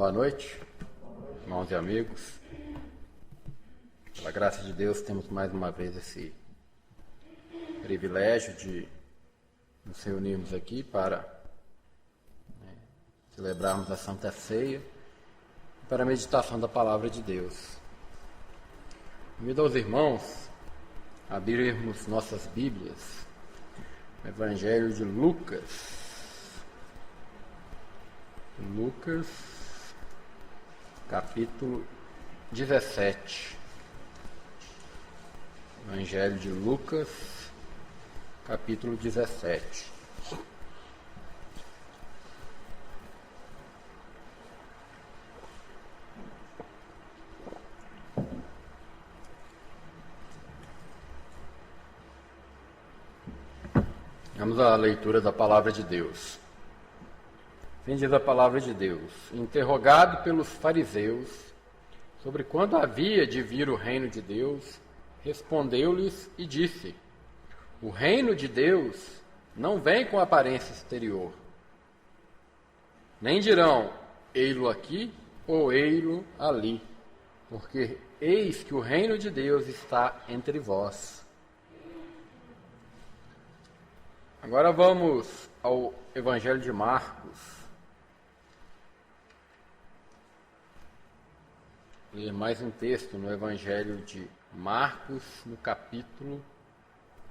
Boa noite, irmãos e amigos. Pela graça de Deus, temos mais uma vez esse privilégio de nos reunirmos aqui para celebrarmos a Santa Ceia e para a meditação da Palavra de Deus. Convido aos irmãos a abrirmos nossas Bíblias no Evangelho de Lucas. Lucas, capítulo 17. Evangelho de Lucas, capítulo 17. Vamos à leitura da Palavra de Deus. Assim diz a Palavra de Deus: interrogado pelos fariseus sobre quando havia de vir o reino de Deus, respondeu-lhes e disse: o reino de Deus não vem com aparência exterior. Nem dirão, ei-lo aqui ou ei-lo ali, porque eis que o reino de Deus está entre vós. Agora vamos ao Evangelho de Marcos. Ler mais um texto no Evangelho de Marcos, no capítulo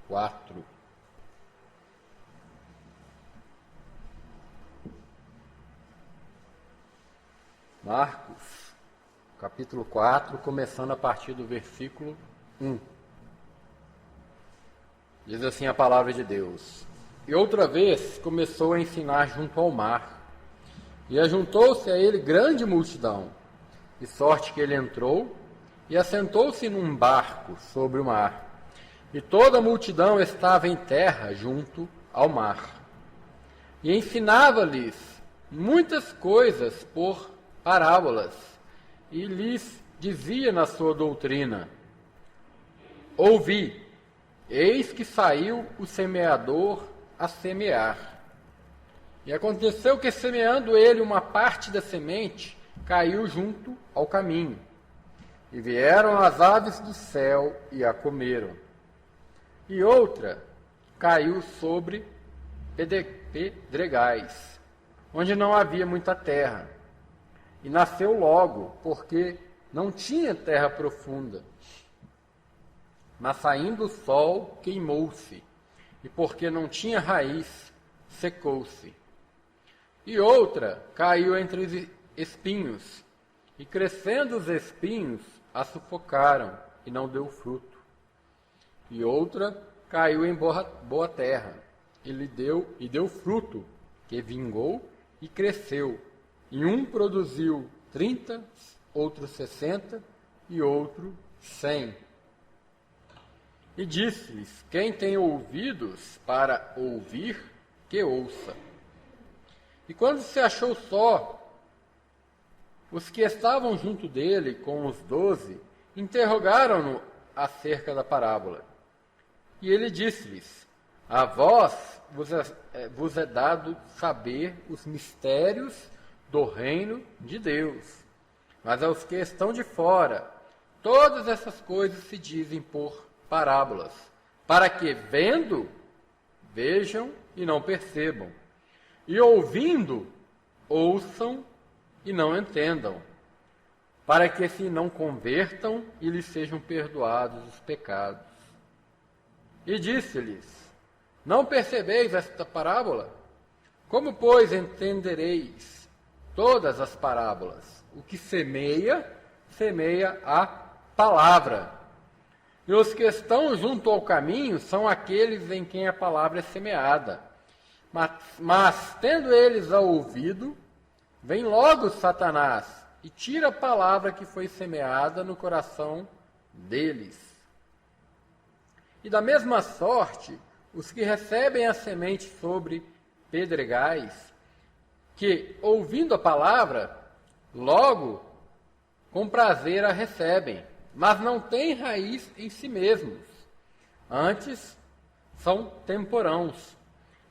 4. Marcos, capítulo 4, começando a partir do versículo 1. Diz assim a palavra de Deus: E outra vez começou a ensinar junto ao mar, e ajuntou-se a ele grande multidão, de sorte que ele entrou e assentou-se num barco sobre o mar, e toda a multidão estava em terra junto ao mar. E ensinava-lhes muitas coisas por parábolas, e lhes dizia na sua doutrina: ouvi, eis que saiu o semeador a semear. E aconteceu que, semeando ele uma parte da semente, caiu junto ao caminho, e vieram as aves do céu e a comeram. E outra caiu sobre pedregais, onde não havia muita terra, e nasceu logo, porque não tinha terra profunda. Mas saindo o sol, queimou-se, e porque não tinha raiz, secou-se. E outra caiu entre espinhos, e crescendo os espinhos, a sufocaram, e não deu fruto. E outra caiu em boa terra, e deu fruto, que vingou e cresceu. E um produziu 30, outro 60, e outro 100. E disse-lhes: quem tem ouvidos para ouvir, que ouça. E quando se achou só, os que estavam junto dele, com os 12, interrogaram-no acerca da parábola. E ele disse-lhes: a vós vos é dado saber os mistérios do reino de Deus, mas aos que estão de fora, todas essas coisas se dizem por parábolas, para que, vendo, vejam e não percebam, e ouvindo, ouçam e não entendam, para que se não convertam e lhes sejam perdoados os pecados. E disse-lhes: não percebeis esta parábola? Como, pois, entendereis todas as parábolas? O que semeia, semeia a palavra. E os que estão junto ao caminho são aqueles em quem a palavra é semeada. Mas tendo eles a ouvido, vem logo Satanás e tira a palavra que foi semeada no coração deles. E da mesma sorte, os que recebem a semente sobre pedregais, que, ouvindo a palavra, logo com prazer a recebem, mas não têm raiz em si mesmos. Antes, são temporãos.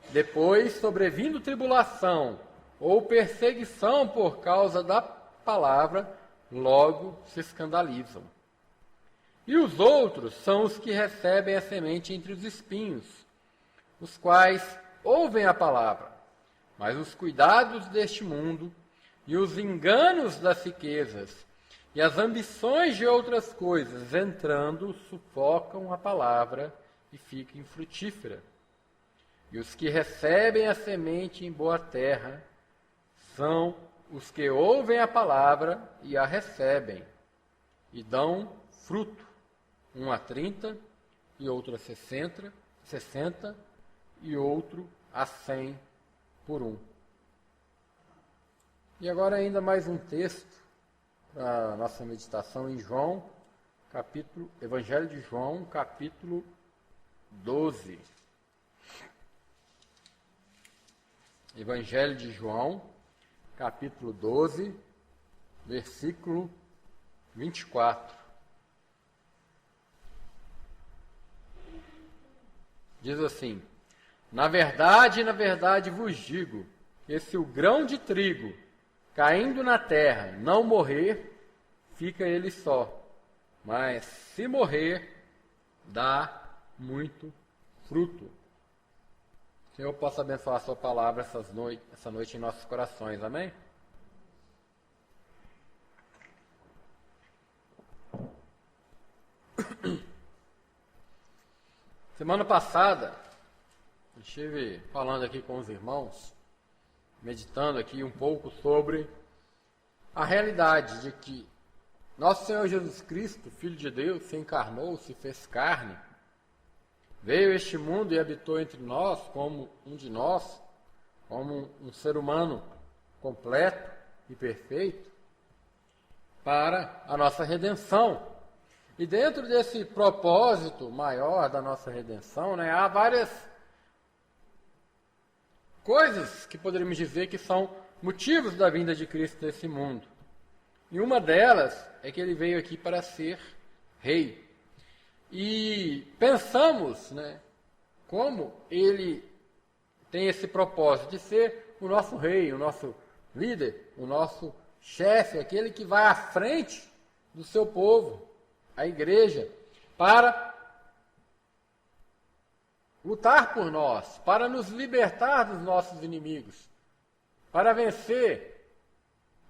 Depois, sobrevindo tribulação ou perseguição por causa da palavra, logo se escandalizam. E os outros são os que recebem a semente entre os espinhos, os quais ouvem a palavra, mas os cuidados deste mundo e os enganos das riquezas e as ambições de outras coisas, entrando, sufocam a palavra e fica infrutífera. E os que recebem a semente em boa terra são os que ouvem a palavra e a recebem, e dão fruto, um a 30, e outro a 60, e outro a 100 por um. E agora ainda mais um texto para a nossa meditação em João, Evangelho de João, capítulo 12. Evangelho de João, capítulo 12, versículo 24. Diz assim: na verdade vos digo, que se o grão de trigo caindo na terra não morrer, fica ele só. Mas se morrer, dá muito fruto. Senhor, possa abençoar a sua palavra essa noite em nossos corações. Amém? Semana passada, eu estive falando aqui com os irmãos, meditando aqui um pouco sobre a realidade de que nosso Senhor Jesus Cristo, Filho de Deus, se encarnou, se fez carne, veio a este mundo e habitou entre nós como um de nós, como um ser humano completo e perfeito, para a nossa redenção. E dentro desse propósito maior da nossa redenção, há várias coisas que poderíamos dizer que são motivos da vinda de Cristo nesse mundo. E uma delas é que ele veio aqui para ser rei. E pensamos, como ele tem esse propósito de ser o nosso rei, o nosso líder, o nosso chefe, aquele que vai à frente do seu povo, a igreja, para lutar por nós, para nos libertar dos nossos inimigos, para vencer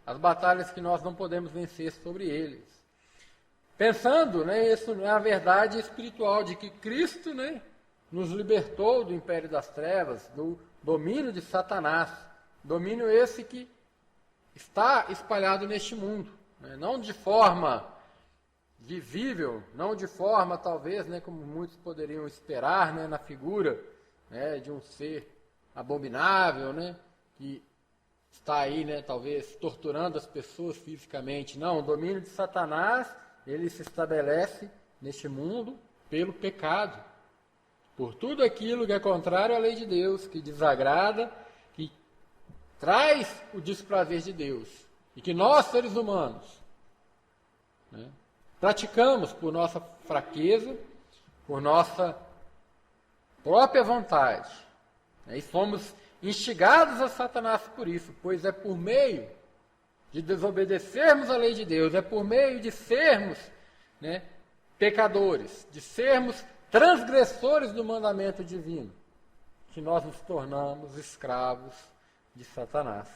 as batalhas que nós não podemos vencer sobre eles. Pensando, isso na verdade espiritual, de que Cristo, nos libertou do império das trevas, do domínio de Satanás, domínio esse que está espalhado neste mundo, não de forma visível, não de forma, talvez, como muitos poderiam esperar, na figura de um ser abominável, que está aí, talvez, torturando as pessoas fisicamente. Não, o domínio de Satanás, ele se estabelece neste mundo pelo pecado, por tudo aquilo que é contrário à lei de Deus, que desagrada, que traz o desprazer de Deus, e que nós, seres humanos, praticamos por nossa fraqueza, por nossa própria vontade. E fomos instigados a Satanás por isso, pois é por meio de desobedecermos a lei de Deus, é por meio de sermos pecadores, de sermos transgressores do mandamento divino, que nós nos tornamos escravos de Satanás.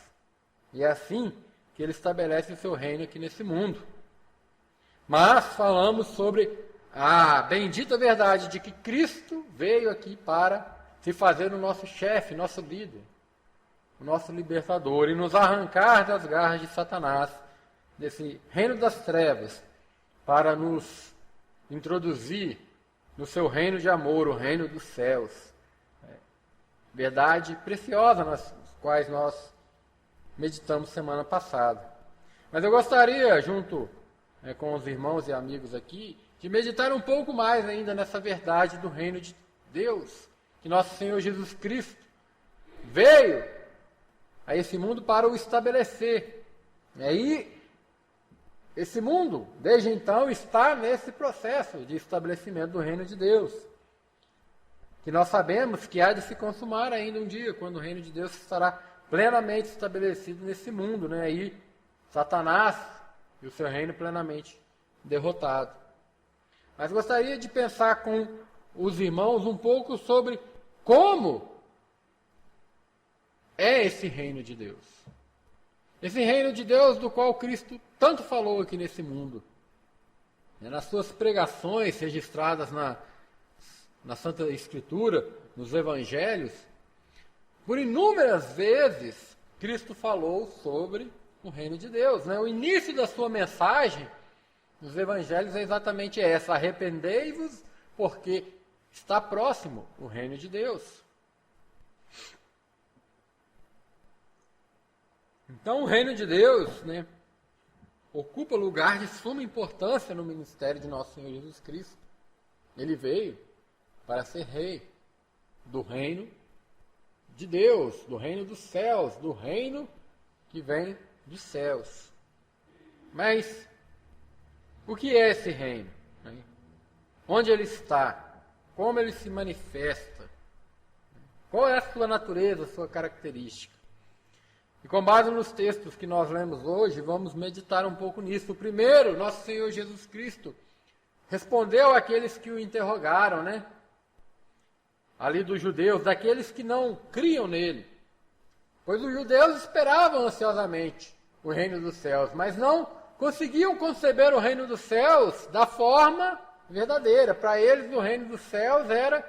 E é assim que ele estabelece o seu reino aqui nesse mundo. Mas falamos sobre a bendita verdade de que Cristo veio aqui para se fazer o nosso chefe, nosso líder, o nosso libertador, e nos arrancar das garras de Satanás, desse reino das trevas, para nos introduzir no seu reino de amor, o reino dos céus. Verdade preciosa, nas quais nós meditamos semana passada. Mas eu gostaria, junto com os irmãos e amigos aqui, de meditar um pouco mais ainda nessa verdade do reino de Deus, que nosso Senhor Jesus Cristo veio a esse mundo para o estabelecer. E esse mundo, desde então, está nesse processo de estabelecimento do reino de Deus, que nós sabemos que há de se consumar ainda um dia, quando o reino de Deus estará plenamente estabelecido nesse mundo. E Satanás e o seu reino plenamente derrotado. Mas gostaria de pensar com os irmãos um pouco sobre como é esse reino de Deus. Esse reino de Deus do qual Cristo tanto falou aqui nesse mundo. Nas suas pregações registradas na Santa Escritura, nos Evangelhos, por inúmeras vezes Cristo falou sobre o reino de Deus. O início da sua mensagem nos Evangelhos é exatamente essa: arrependei-vos, porque está próximo o reino de Deus. Então, o reino de Deus, ocupa lugar de suma importância no ministério de nosso Senhor Jesus Cristo. Ele veio para ser rei do reino de Deus, do reino dos céus, do reino que vem dos céus. Mas o que é esse reino? Onde ele está? Como ele se manifesta? Qual é a sua natureza, a sua característica? E com base nos textos que nós lemos hoje, vamos meditar um pouco nisso. O primeiro, nosso Senhor Jesus Cristo respondeu àqueles que o interrogaram, ali dos judeus, daqueles que não criam nele. Pois os judeus esperavam ansiosamente o reino dos céus, mas não conseguiam conceber o reino dos céus da forma verdadeira. Para eles, o reino dos céus era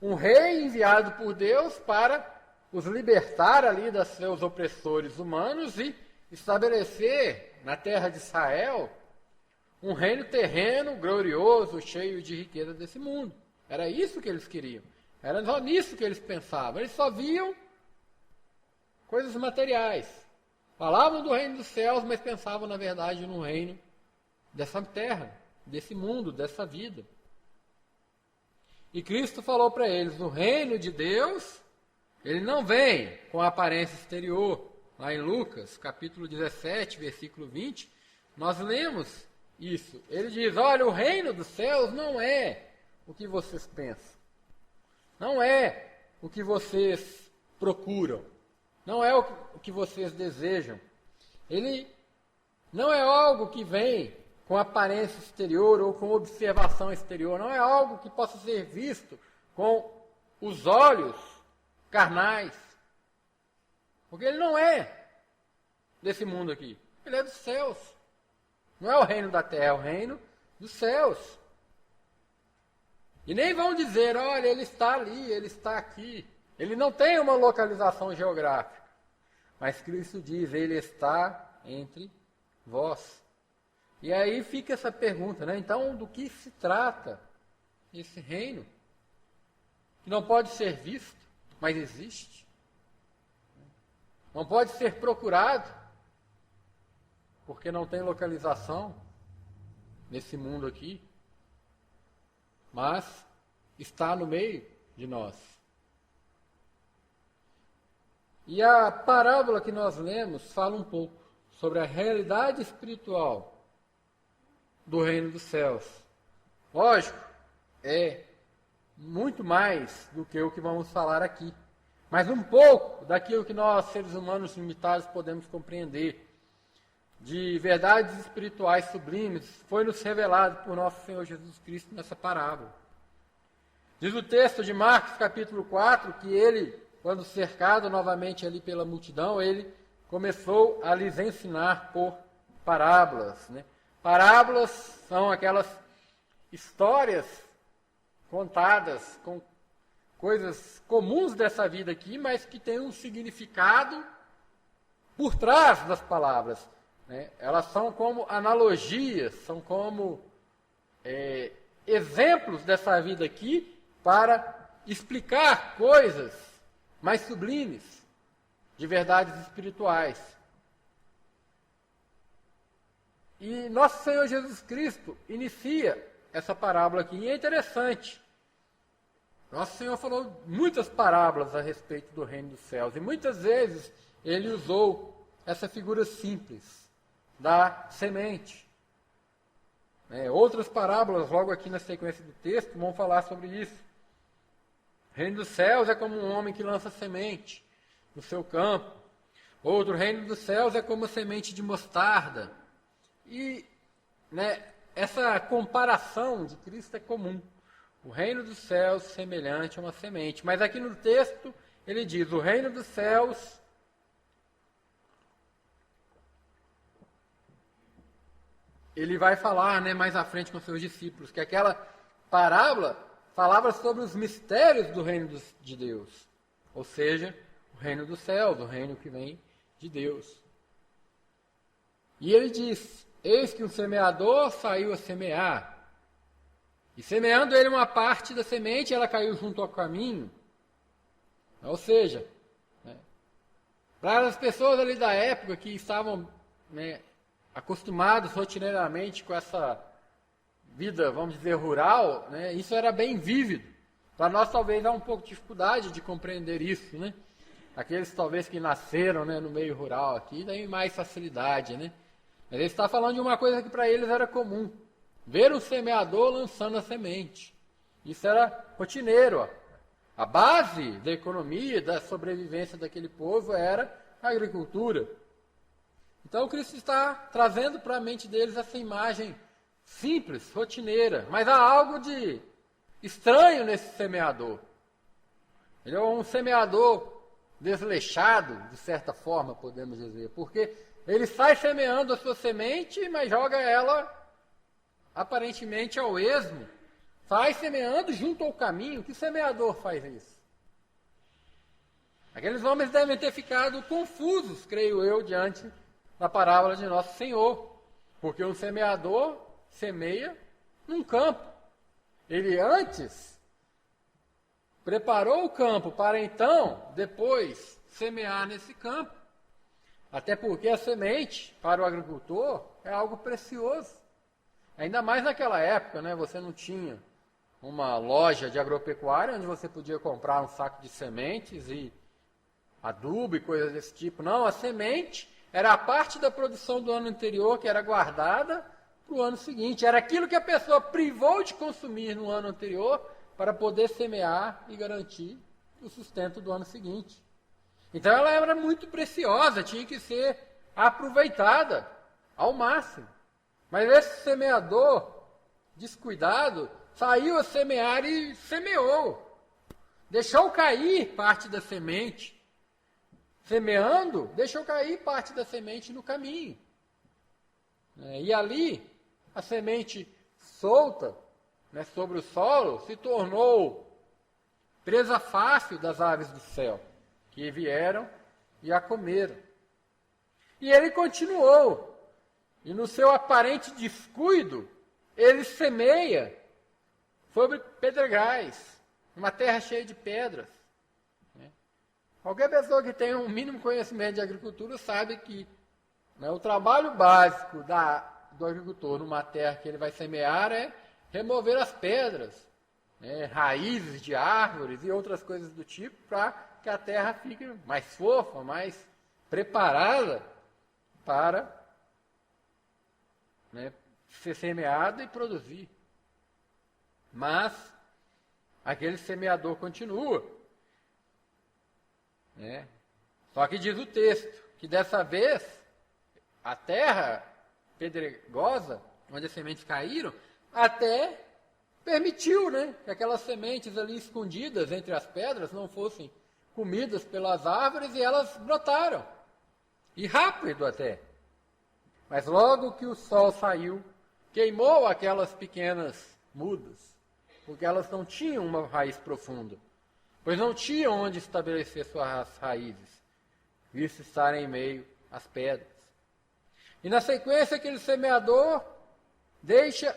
um rei enviado por Deus para os libertar ali dos seus opressores humanos e estabelecer na terra de Israel um reino terreno, glorioso, cheio de riqueza desse mundo. Era isso que eles queriam. Era só nisso que eles pensavam. Eles só viam coisas materiais. Falavam do reino dos céus, mas pensavam, na verdade, no reino dessa terra, desse mundo, dessa vida. E Cristo falou para eles: o reino de Deus, ele não vem com a aparência exterior. Lá em Lucas, capítulo 17, versículo 20, nós lemos isso. Ele diz: olha, o reino dos céus não é o que vocês pensam. Não é o que vocês procuram. Não é o que vocês desejam. Ele não é algo que vem com aparência exterior ou com observação exterior. Não é algo que possa ser visto com os olhos carnais. Porque ele não é desse mundo aqui. Ele é dos céus. Não é o reino da terra, é o reino dos céus. E nem vão dizer: olha, ele está ali, ele está aqui. Ele não tem uma localização geográfica. Mas Cristo diz: ele está entre vós. E aí fica essa pergunta, Então, do que se trata esse reino? Que não pode ser visto, mas existe. Não pode ser procurado, porque não tem localização nesse mundo aqui. Mas está no meio de nós. E a parábola que nós lemos fala um pouco sobre a realidade espiritual do reino dos céus. Lógico, é muito mais do que o que vamos falar aqui. Mas um pouco daquilo que nós, seres humanos limitados, podemos compreender, de verdades espirituais sublimes, foi nos revelado por nosso Senhor Jesus Cristo nessa parábola. Diz o texto de Marcos, capítulo 4, que ele, quando cercado novamente ali pela multidão, ele começou a lhes ensinar por parábolas. Parábolas são aquelas histórias contadas com coisas comuns dessa vida aqui, mas que têm um significado por trás das palavras. Elas são como analogias, são como exemplos dessa vida aqui para explicar coisas mais sublimes, de verdades espirituais. E nosso Senhor Jesus Cristo inicia essa parábola aqui, e é interessante. Nosso Senhor falou muitas parábolas a respeito do reino dos céus, e muitas vezes ele usou essa figura simples da semente. Outras parábolas, logo aqui na sequência do texto, vão falar sobre isso. O reino dos céus é como um homem que lança semente no seu campo. Outro, o reino dos céus é como a semente de mostarda. E essa comparação de Cristo é comum. O reino dos céus semelhante a uma semente. Mas aqui no texto ele diz, o reino dos céus ele vai falar mais à frente com seus discípulos, que aquela parábola falava sobre os mistérios do reino de Deus. Ou seja, o reino dos céus, o reino que vem de Deus. E ele diz, eis que um semeador saiu a semear. E semeando ele uma parte da semente, ela caiu junto ao caminho. Ou seja, para as pessoas ali da época que estavam acostumados rotineiramente com essa vida, vamos dizer, rural, isso era bem vívido. Para nós talvez há um pouco de dificuldade de compreender isso, Aqueles talvez que nasceram no meio rural aqui, têm mais facilidade, Mas ele está falando de uma coisa que para eles era comum. Ver um semeador lançando a semente. Isso era rotineiro. A base da economia, da sobrevivência daquele povo era a agricultura. Então Cristo está trazendo para a mente deles essa imagem simples, rotineira. Mas há algo de estranho nesse semeador. Ele é um semeador desleixado, de certa forma, podemos dizer. Porque ele sai semeando a sua semente, mas joga ela aparentemente ao esmo. Sai semeando junto ao caminho. Que semeador faz isso? Aqueles homens devem ter ficado confusos, creio eu, diante da parábola de Nosso Senhor. Porque um semeador semeia num campo. Ele antes preparou o campo para então, depois, semear nesse campo. Até porque a semente, para o agricultor, é algo precioso. Ainda mais naquela época, você não tinha uma loja de agropecuária onde você podia comprar um saco de sementes e adubo e coisas desse tipo. Não, a semente era a parte da produção do ano anterior que era guardada para o ano seguinte. Era aquilo que a pessoa privou de consumir no ano anterior para poder semear e garantir o sustento do ano seguinte. Então ela era muito preciosa, tinha que ser aproveitada ao máximo. Mas esse semeador descuidado saiu a semear e semeou. Deixou cair parte da semente. Semeando, deixou cair parte da semente no caminho. E ali, a semente solta sobre o solo se tornou presa fácil das aves do céu, que vieram e a comeram. E ele continuou. E no seu aparente descuido, ele semeia sobre pedregais, uma terra cheia de pedras. Qualquer pessoa que tenha um mínimo conhecimento de agricultura sabe que o trabalho básico do agricultor numa terra que ele vai semear é remover as pedras, raízes de árvores e outras coisas do tipo, para que a terra fique mais fofa, mais preparada para ser semeada e produzir. Mas aquele semeador continua. Só que diz o texto que dessa vez a terra pedregosa, onde as sementes caíram, até permitiu que aquelas sementes ali escondidas entre as pedras não fossem comidas pelas árvores e elas brotaram. E rápido até. Mas logo que o sol saiu, queimou aquelas pequenas mudas, porque elas não tinham uma raiz profunda, pois não tinham onde estabelecer suas raízes, visto estarem em meio às pedras. E na sequência, aquele semeador deixa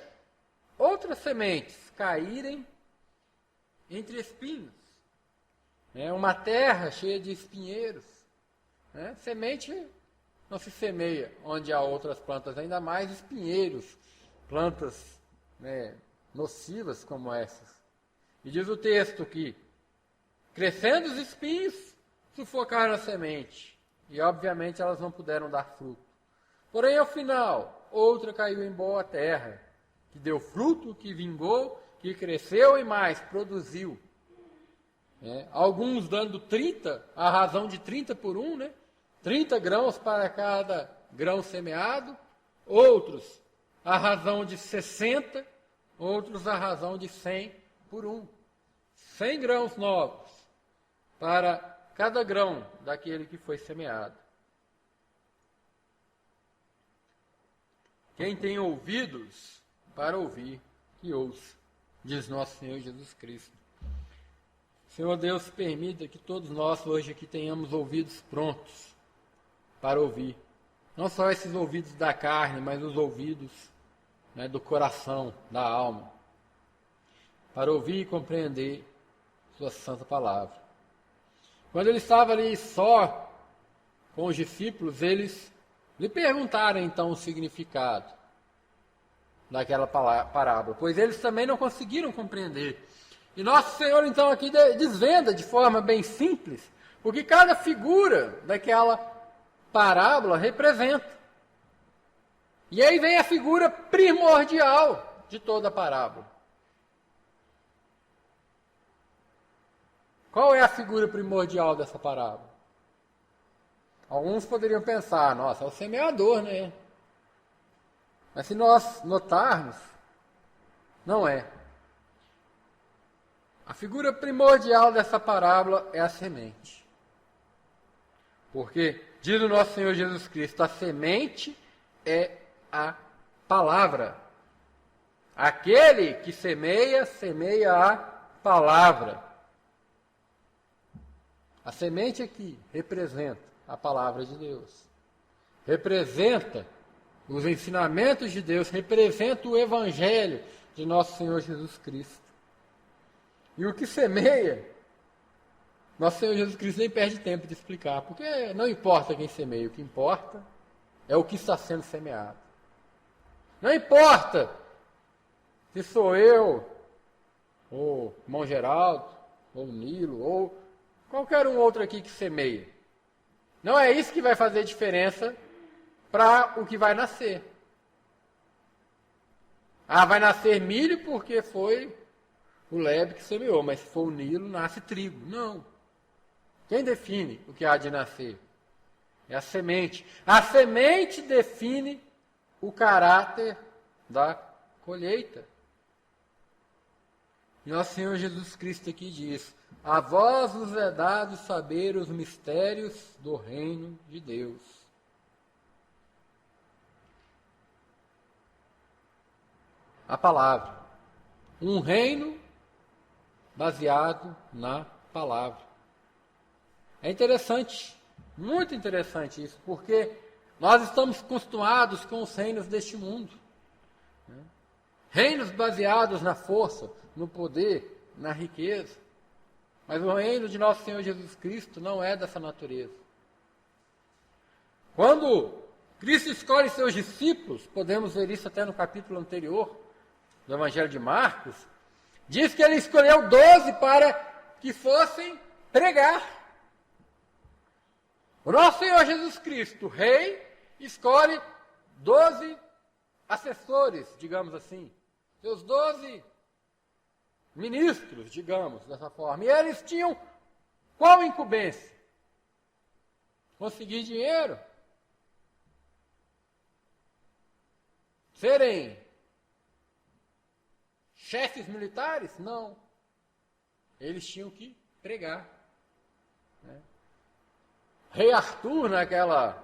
outras sementes caírem entre espinhos. Uma terra cheia de espinheiros. Semente não se semeia onde há outras plantas, ainda mais espinheiros, plantas nocivas como essas. E diz o texto que, crescendo os espinhos, sufocaram a semente, e obviamente elas não puderam dar fruto. Porém, ao final, outra caiu em boa terra, que deu fruto, que vingou, que cresceu e mais, produziu. Alguns dando 30, a razão de 30 por 1, 30 grãos para cada grão semeado, outros à razão de 60, outros à razão de 100 por um. 100 grãos novos para cada grão daquele que foi semeado. Quem tem ouvidos para ouvir, que ouça, diz nosso Senhor Jesus Cristo. Senhor Deus, permita que todos nós hoje aqui tenhamos ouvidos prontos para ouvir. Não só esses ouvidos da carne, mas os ouvidos, né, do coração, da alma. Para ouvir e compreender sua santa palavra. Quando ele estava ali só com os discípulos, eles lhe perguntaram então o significado daquela parábola, pois eles também não conseguiram compreender. E nosso Senhor então aqui desvenda de forma bem simples o que cada figura daquela parábola representa. E aí vem a figura primordial de toda a parábola. Qual é a figura primordial dessa parábola? Alguns poderiam pensar, nossa, é o semeador, né? Mas se nós notarmos, não é. A figura primordial dessa parábola é a semente. Porque, diz o nosso Senhor Jesus Cristo, a semente é a palavra. Aquele que semeia, semeia a palavra. A semente aqui representa a palavra de Deus. Representa os ensinamentos de Deus, representa o Evangelho de nosso Senhor Jesus Cristo. E o que semeia, nosso Senhor Jesus Cristo nem perde tempo de explicar, porque não importa quem semeia, o que importa é o que está sendo semeado. Não importa se sou eu, ou o irmão Geraldo, ou o Nilo, ou qualquer um outro aqui que semeia. Não é isso que vai fazer diferença para o que vai nascer. Ah, vai nascer milho porque foi o lebre que semeou, mas se for o Nilo, nasce trigo. Não. Quem define o que há de nascer? É a semente. A semente define o caráter da colheita. E nosso Senhor Jesus Cristo aqui diz: a vós vos é dado saber os mistérios do reino de Deus. A palavra. Um reino baseado na palavra. É interessante, muito interessante isso, porque nós estamos acostumados com os reinos deste mundo. Reinos baseados na força, no poder, na riqueza. Mas o reino de nosso Senhor Jesus Cristo não é dessa natureza. Quando Cristo escolhe seus discípulos, podemos ver isso até no capítulo anterior do Evangelho de Marcos, diz que ele escolheu 12 para que fossem pregar. O nosso Senhor Jesus Cristo, Rei, escolhe 12 assessores, digamos assim, seus 12 ministros, digamos, dessa forma. E eles tinham qual incumbência? Conseguir dinheiro. Serem chefes militares? Não. Eles tinham que pregar. Né? Rei Arthur, naquela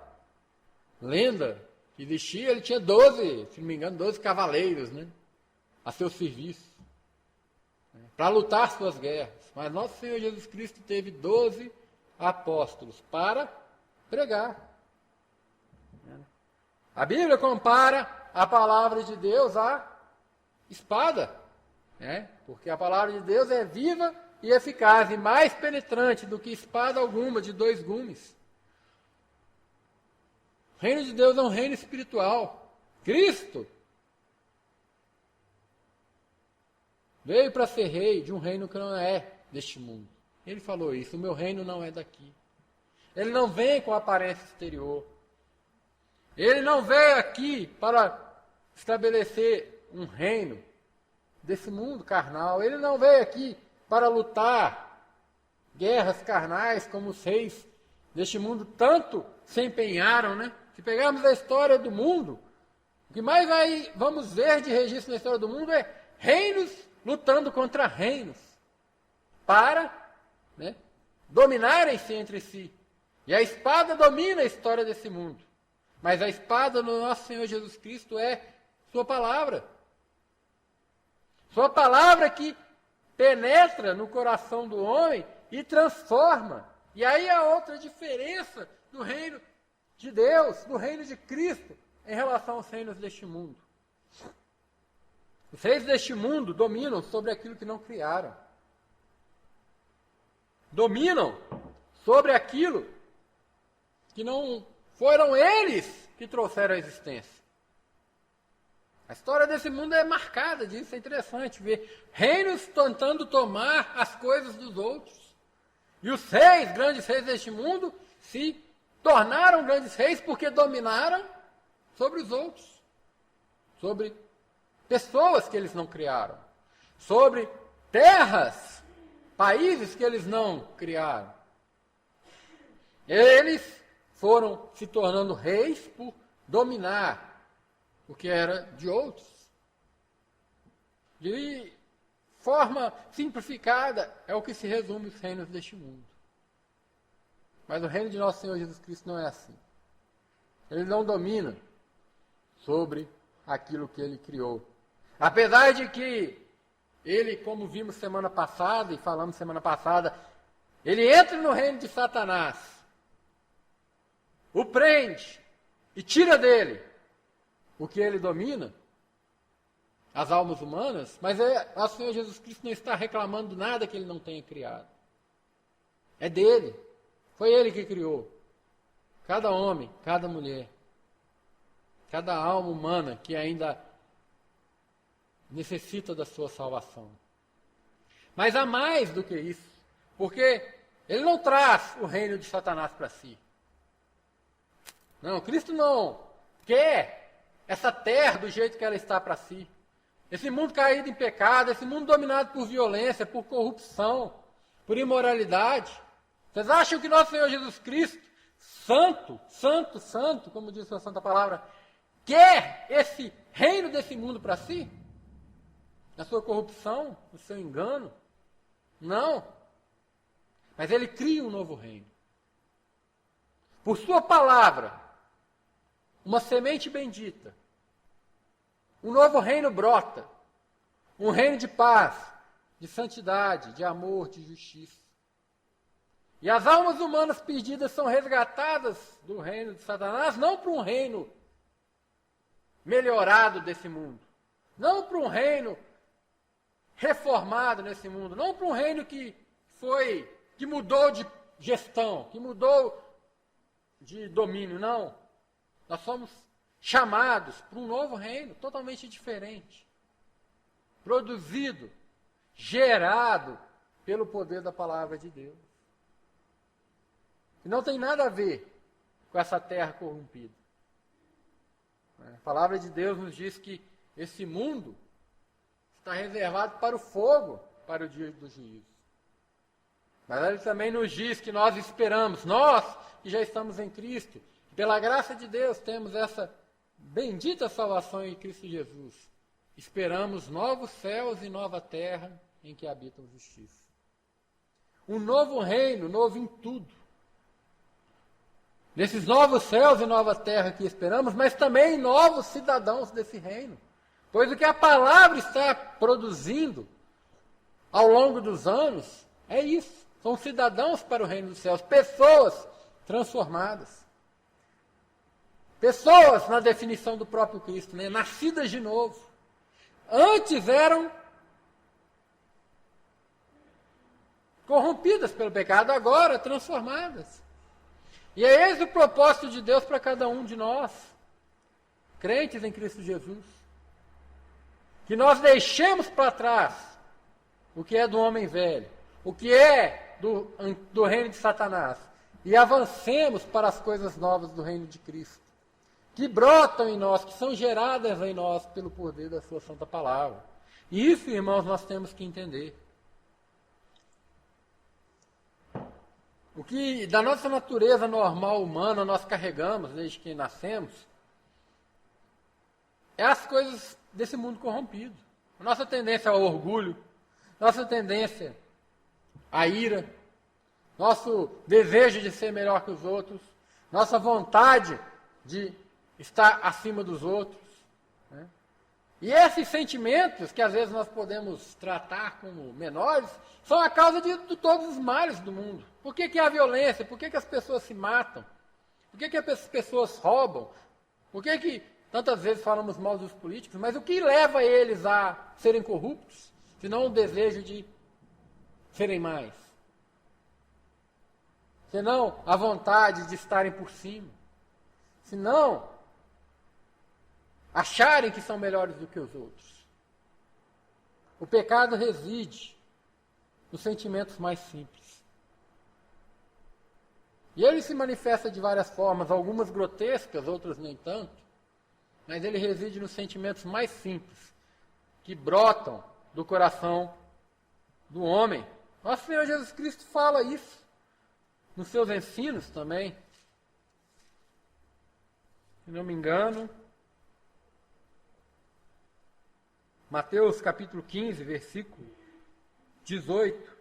lenda que existia, ele tinha 12, se não me engano, 12 cavaleiros, né, a seu serviço, né, para lutar suas guerras. Mas nosso Senhor Jesus Cristo teve 12 apóstolos para pregar. A Bíblia compara a palavra de Deus à espada, né? Porque a palavra de Deus é viva e eficaz, e mais penetrante do que espada alguma de 2 gumes. O reino de Deus é um reino espiritual. Cristo veio para ser rei de um reino que não é deste mundo. Ele falou isso: o meu reino não é daqui. Ele não vem com aparência exterior. Ele não veio aqui para estabelecer um reino desse mundo carnal. Ele não veio aqui para lutar guerras carnais como os reis deste mundo tanto se empenharam, né? Se pegarmos a história do mundo, o que mais vamos ver de registro na história do mundo é reinos lutando contra reinos para, né, dominarem-se entre si. E a espada domina a história desse mundo. Mas a espada do nosso Senhor Jesus Cristo é sua palavra. Sua palavra que penetra no coração do homem e transforma. E aí há outra diferença do reino de Deus, do reino de Cristo, em relação aos reinos deste mundo. Os reis deste mundo dominam sobre aquilo que não criaram. Dominam sobre aquilo que não foram eles que trouxeram a existência. A história desse mundo é marcada disso, é interessante ver reinos tentando tomar as coisas dos outros. E os reis, grandes reis deste mundo, se tornaram grandes reis porque dominaram sobre os outros. Sobre pessoas que eles não criaram. Sobre terras, países que eles não criaram. Eles foram se tornando reis por dominar o que era de outros. De forma simplificada, é o que se resume os reinos deste mundo. Mas o reino de nosso Senhor Jesus Cristo não é assim. Ele não domina sobre aquilo que ele criou. Apesar de que ele, como vimos semana passada e falamos semana passada, ele entra no reino de Satanás, o prende e tira dele o que ele domina, as almas humanas, mas o Senhor Jesus Cristo não está reclamando nada que ele não tenha criado. É dele. Foi ele que criou. Cada homem, cada mulher, cada alma humana que ainda necessita da sua salvação. Mas há mais do que isso, porque ele não traz o reino de Satanás para si. Não, Cristo não quer essa terra do jeito que ela está para si. Esse mundo caído em pecado, esse mundo dominado por violência, por corrupção, por imoralidade. Vocês acham que nosso Senhor Jesus Cristo, santo, santo, santo, como diz a Santa Palavra, quer esse reino desse mundo para si? Na sua corrupção, no seu engano? Não. Mas ele cria um novo reino. Por sua palavra, uma semente bendita, um novo reino brota. Um reino de paz, de santidade, de amor, de justiça. E as almas humanas perdidas são resgatadas do reino de Satanás, não para um reino melhorado desse mundo, não para um reino reformado nesse mundo, não para um reino que mudou de gestão, que mudou de domínio, não. Nós somos chamados para um novo reino, totalmente diferente, produzido, gerado pelo poder da palavra de Deus. E não tem nada a ver com essa terra corrompida. A palavra de Deus nos diz que esse mundo está reservado para o fogo, para o dia do juízo. Mas ele também nos diz que nós esperamos, nós que já estamos em Cristo, pela graça de Deus temos essa bendita salvação em Cristo Jesus. Esperamos novos céus e nova terra em que habita a justiça. Um novo reino, novo em tudo. Nesses novos céus e nova terra que esperamos, mas também novos cidadãos desse reino. Pois o que a palavra está produzindo ao longo dos anos é isso. São cidadãos para o reino dos céus, pessoas transformadas. Pessoas, na definição do próprio Cristo, né? Nascidas de novo. Antes eram corrompidas pelo pecado, agora transformadas. E é esse o propósito de Deus para cada um de nós, crentes em Cristo Jesus. Que nós deixemos para trás o que é do homem velho, o que é do reino de Satanás, e avancemos para as coisas novas do reino de Cristo, que brotam em nós, que são geradas em nós pelo poder da sua santa palavra. E isso, irmãos, nós temos que entender. O que da nossa natureza normal humana nós carregamos desde que nascemos é as coisas desse mundo corrompido. A nossa tendência ao orgulho, nossa tendência à ira, nosso desejo de ser melhor que os outros, nossa vontade de estar acima dos outros. Né? E esses sentimentos, que às vezes nós podemos tratar como menores, são a causa de todos os males do mundo. Por que há violência? Por que as pessoas se matam? Por que as pessoas roubam? Por que tantas vezes falamos mal dos políticos? Mas o que leva eles a serem corruptos? Senão o desejo de serem mais. Senão a vontade de estarem por cima. Senão acharem que são melhores do que os outros. O pecado reside nos sentimentos mais simples. E ele se manifesta de várias formas, algumas grotescas, outras nem tanto, mas ele reside nos sentimentos mais simples, que brotam do coração do homem. Nosso Senhor Jesus Cristo fala isso nos seus ensinos também. Se não me engano, Mateus capítulo 15, versículo 18,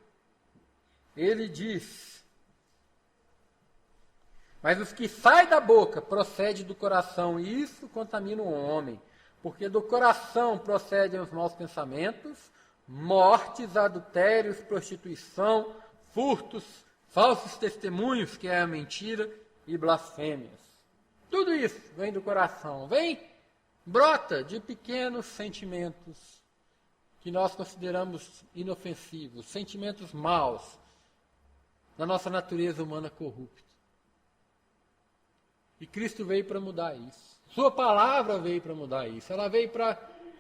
ele diz: mas os que saem da boca procede do coração, e isso contamina o homem, porque do coração procedem os maus pensamentos, mortes, adultérios, prostituição, furtos, falsos testemunhos, que é a mentira, e blasfêmias. Tudo isso vem do coração, brota de pequenos sentimentos que nós consideramos inofensivos, sentimentos maus na nossa natureza humana corrupta. E Cristo veio para mudar isso. Sua palavra veio para mudar isso. Ela veio para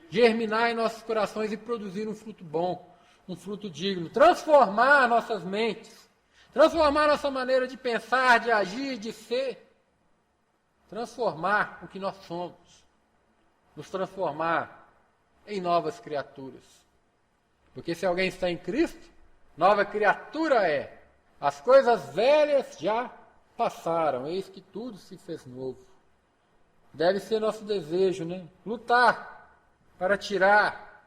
germinar em nossos corações e produzir um fruto bom, um fruto digno, transformar nossas mentes, transformar nossa maneira de pensar, de agir, de ser, transformar o que nós somos, nos transformar em novas criaturas. Porque se alguém está em Cristo, nova criatura é. As coisas velhas já passaram, eis que tudo se fez novo. Deve ser nosso desejo, né? Lutar para tirar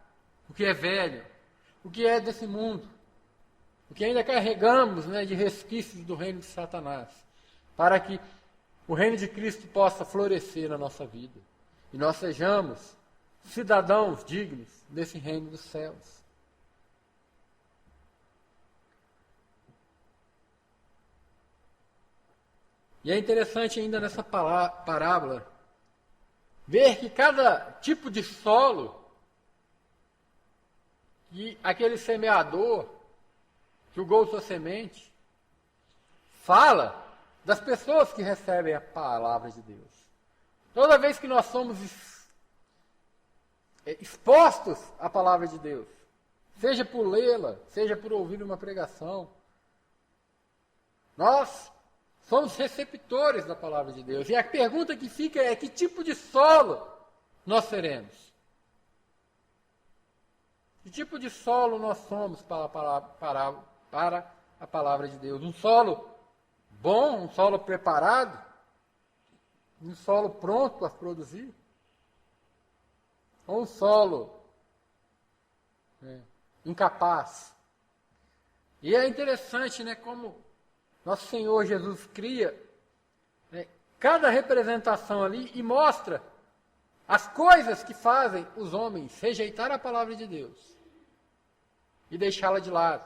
o que é velho, o que é desse mundo, o que ainda carregamos, né, de resquícios do reino de Satanás, para que o reino de Cristo possa florescer na nossa vida e nós sejamos cidadãos dignos desse reino dos céus. E é interessante ainda nessa parábola ver que cada tipo de solo que aquele semeador jogou sua semente fala das pessoas que recebem a palavra de Deus. Toda vez que nós somos expostos à palavra de Deus, seja por lê-la, seja por ouvir uma pregação, nós somos receptores da palavra de Deus. E a pergunta que fica é: que tipo de solo nós seremos? Que tipo de solo nós somos para a palavra de Deus? Um solo bom, um solo preparado, um solo pronto a produzir? Ou um solo incapaz? E é interessante, né, como nosso Senhor Jesus cria cada representação ali e mostra as coisas que fazem os homens rejeitar a palavra de Deus e deixá-la de lado.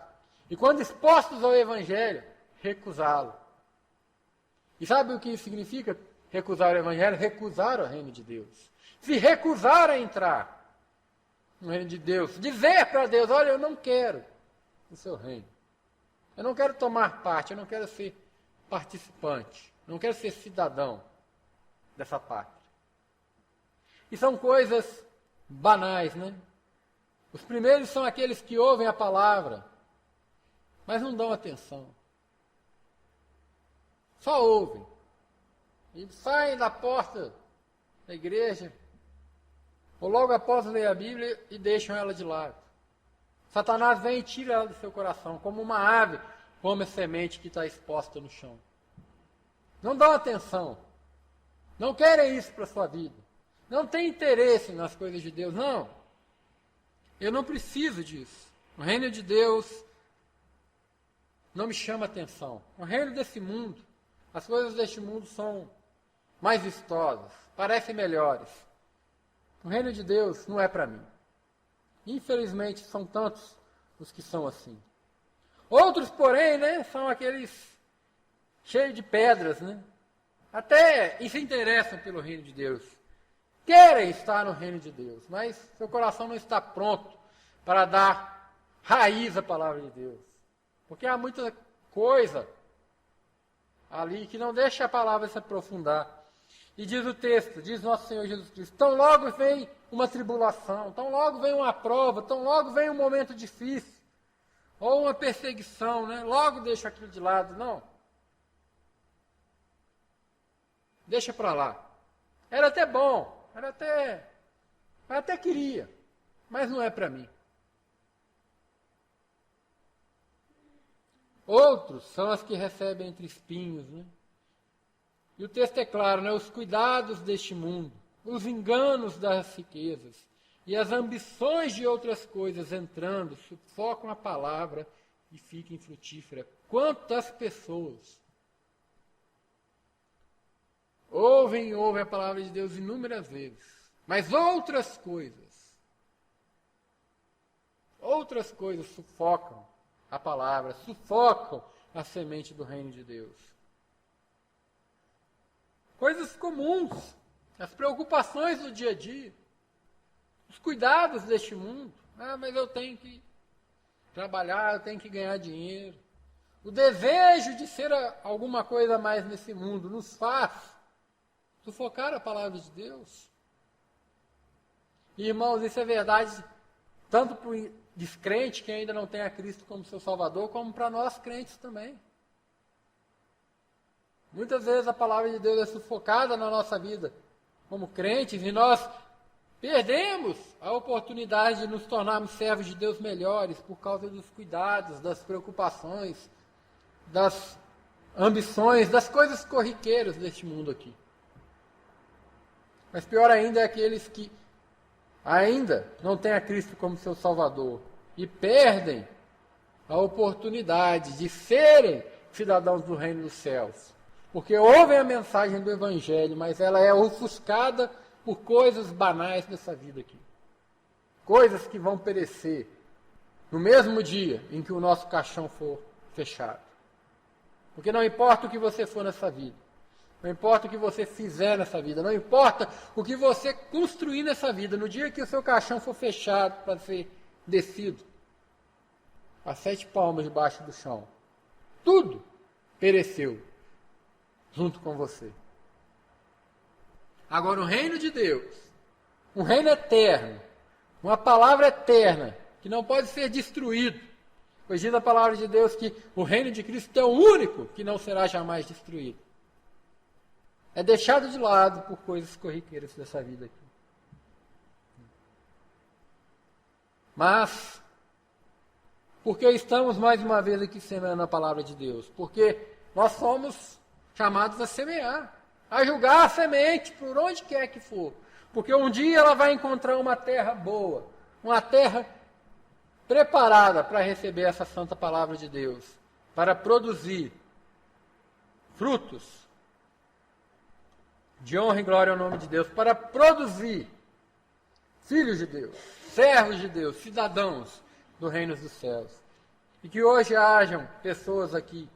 E quando expostos ao Evangelho, recusá-lo. E sabe o que isso significa? Recusar o Evangelho? Recusar o reino de Deus. Se recusar a entrar no reino de Deus, dizer para Deus: olha, eu não quero o seu reino. Eu não quero tomar parte, eu não quero ser participante, não quero ser cidadão dessa pátria. E são coisas banais, né? Os primeiros são aqueles que ouvem a palavra, mas não dão atenção. Só ouvem. E saem da porta da igreja, ou logo após ler a Bíblia, e deixam ela de lado. Satanás vem e tira ela do seu coração, como uma ave como a semente que está exposta no chão. Não dão atenção. Não querem isso para a sua vida. Não tem interesse nas coisas de Deus. Não. Eu não preciso disso. O reino de Deus não me chama atenção. O reino desse mundo, as coisas deste mundo são mais vistosas, parecem melhores. O reino de Deus não é para mim. Infelizmente, são tantos os que são assim. Outros, porém, são aqueles cheios de pedras, até se interessam pelo reino de Deus. Querem estar no reino de Deus, mas seu coração não está pronto para dar raiz à palavra de Deus. Porque há muita coisa ali que não deixa a palavra se aprofundar. E diz o texto, diz nosso Senhor Jesus Cristo, tão logo vem uma tribulação, tão logo vem uma prova, tão logo vem um momento difícil, ou uma perseguição, logo deixa aquilo de lado. Não. Deixa para lá. Era até bom, eu até queria, mas não é para mim. Outros são as que recebem entre espinhos, E o texto é claro, os cuidados deste mundo, os enganos das riquezas e as ambições de outras coisas entrando, sufocam a palavra e fica infrutífera. Quantas pessoas ouvem a palavra de Deus inúmeras vezes, mas outras coisas sufocam a palavra, sufocam a semente do reino de Deus. Coisas comuns, as preocupações do dia a dia, os cuidados deste mundo. Mas eu tenho que trabalhar, eu tenho que ganhar dinheiro. O desejo de ser alguma coisa a mais nesse mundo nos faz sufocar a palavra de Deus. E, irmãos, isso é verdade tanto para o descrente que ainda não tem a Cristo como seu Salvador, como para nós crentes também. Muitas vezes a palavra de Deus é sufocada na nossa vida como crentes e nós perdemos a oportunidade de nos tornarmos servos de Deus melhores por causa dos cuidados, das preocupações, das ambições, das coisas corriqueiras deste mundo aqui. Mas pior ainda é aqueles que ainda não têm a Cristo como seu Salvador e perdem a oportunidade de serem cidadãos do reino dos céus. Porque ouvem a mensagem do Evangelho, mas ela é ofuscada por coisas banais dessa vida aqui. Coisas que vão perecer no mesmo dia em que o nosso caixão for fechado. Porque não importa o que você for nessa vida, não importa o que você fizer nessa vida, não importa o que você construir nessa vida, no dia que o seu caixão for fechado para ser descido a 7 palmos debaixo do chão, tudo pereceu junto com você. Agora, o reino de Deus, um reino eterno, uma palavra eterna, que não pode ser destruído, pois diz a palavra de Deus que o reino de Cristo é o único que não será jamais destruído. É deixado de lado por coisas corriqueiras dessa vida aqui. Mas, por que estamos mais uma vez aqui semeando a palavra de Deus? Porque nós somos chamados a semear, a julgar a semente por onde quer que for. Porque um dia ela vai encontrar uma terra boa, uma terra preparada para receber essa santa palavra de Deus, para produzir frutos de honra e glória ao nome de Deus, para produzir filhos de Deus, servos de Deus, cidadãos do reino dos céus. E que hoje hajam pessoas aqui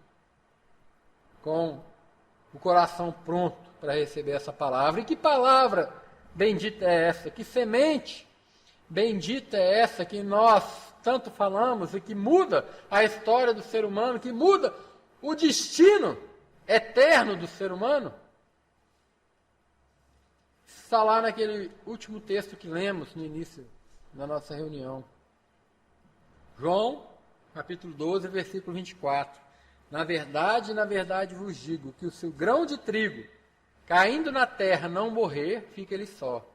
com o coração pronto para receber essa palavra. E que palavra bendita é essa? Que semente bendita é essa que nós tanto falamos e que muda a história do ser humano, que muda o destino eterno do ser humano? Está lá naquele último texto que lemos no início da nossa reunião. João, capítulo 12, versículo 24. Na verdade vos digo que o seu grão de trigo, caindo na terra, não morrer, fica ele só,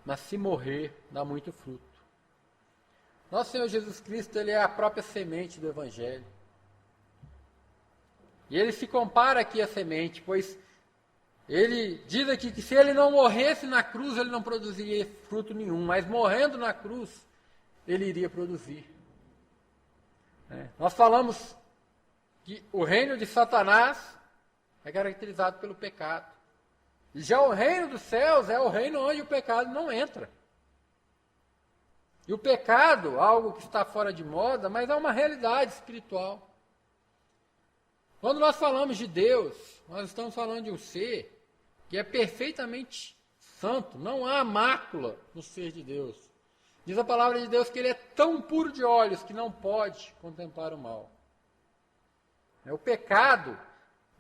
mas se morrer, dá muito fruto. Nosso Senhor Jesus Cristo, ele é a própria semente do Evangelho. E ele se compara aqui à semente, pois ele diz aqui que se ele não morresse na cruz, ele não produziria fruto nenhum, mas morrendo na cruz, ele iria produzir. Nós falamos que o reino de Satanás é caracterizado pelo pecado. E já o reino dos céus é o reino onde o pecado não entra. E o pecado, algo que está fora de moda, mas é uma realidade espiritual. Quando nós falamos de Deus, nós estamos falando de um ser que é perfeitamente santo. Não há mácula no ser de Deus. Diz a palavra de Deus que ele é tão puro de olhos que não pode contemplar o mal. O pecado,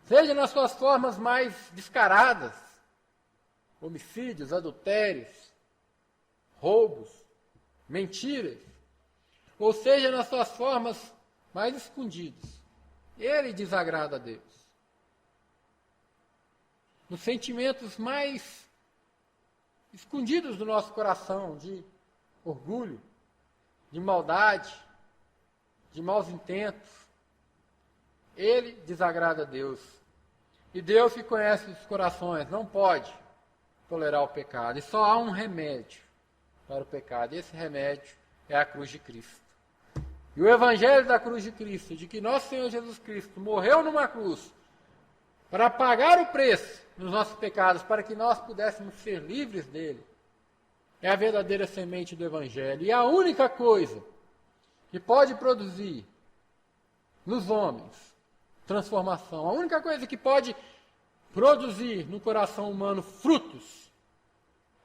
seja nas suas formas mais descaradas, homicídios, adultérios, roubos, mentiras, ou seja nas suas formas mais escondidas, ele desagrada a Deus. Nos sentimentos mais escondidos do nosso coração, de orgulho, de maldade, de maus intentos, ele desagrada a Deus. E Deus que conhece os corações não pode tolerar o pecado. E só há um remédio para o pecado. E esse remédio é a cruz de Cristo. E o evangelho da cruz de Cristo, de que nosso Senhor Jesus Cristo morreu numa cruz para pagar o preço dos nossos pecados, para que nós pudéssemos ser livres dele, é a verdadeira semente do evangelho. E a única coisa que pode produzir nos homens transformação, a única coisa que pode produzir no coração humano frutos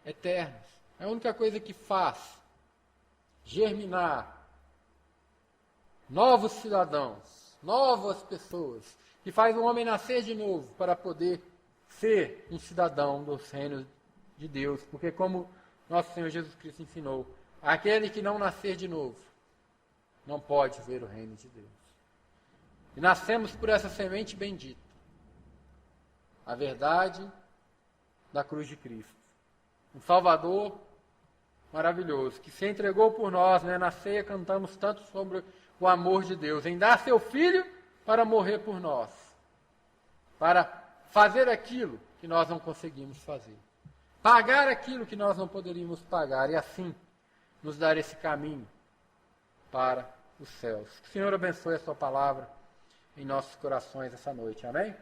eternos, é a única coisa que faz germinar novos cidadãos, novas pessoas, que faz o homem nascer de novo para poder ser um cidadão dos reinos de Deus. Porque como nosso Senhor Jesus Cristo ensinou, aquele que não nascer de novo não pode ver o reino de Deus. E nascemos por essa semente bendita, a verdade da cruz de Cristo. Um Salvador maravilhoso, que se entregou por nós, na ceia cantamos tanto sobre o amor de Deus, em dar seu Filho para morrer por nós, para fazer aquilo que nós não conseguimos fazer, pagar aquilo que nós não poderíamos pagar, e assim nos dar esse caminho para os céus. Que o Senhor abençoe a sua palavra em nossos corações essa noite. Amém?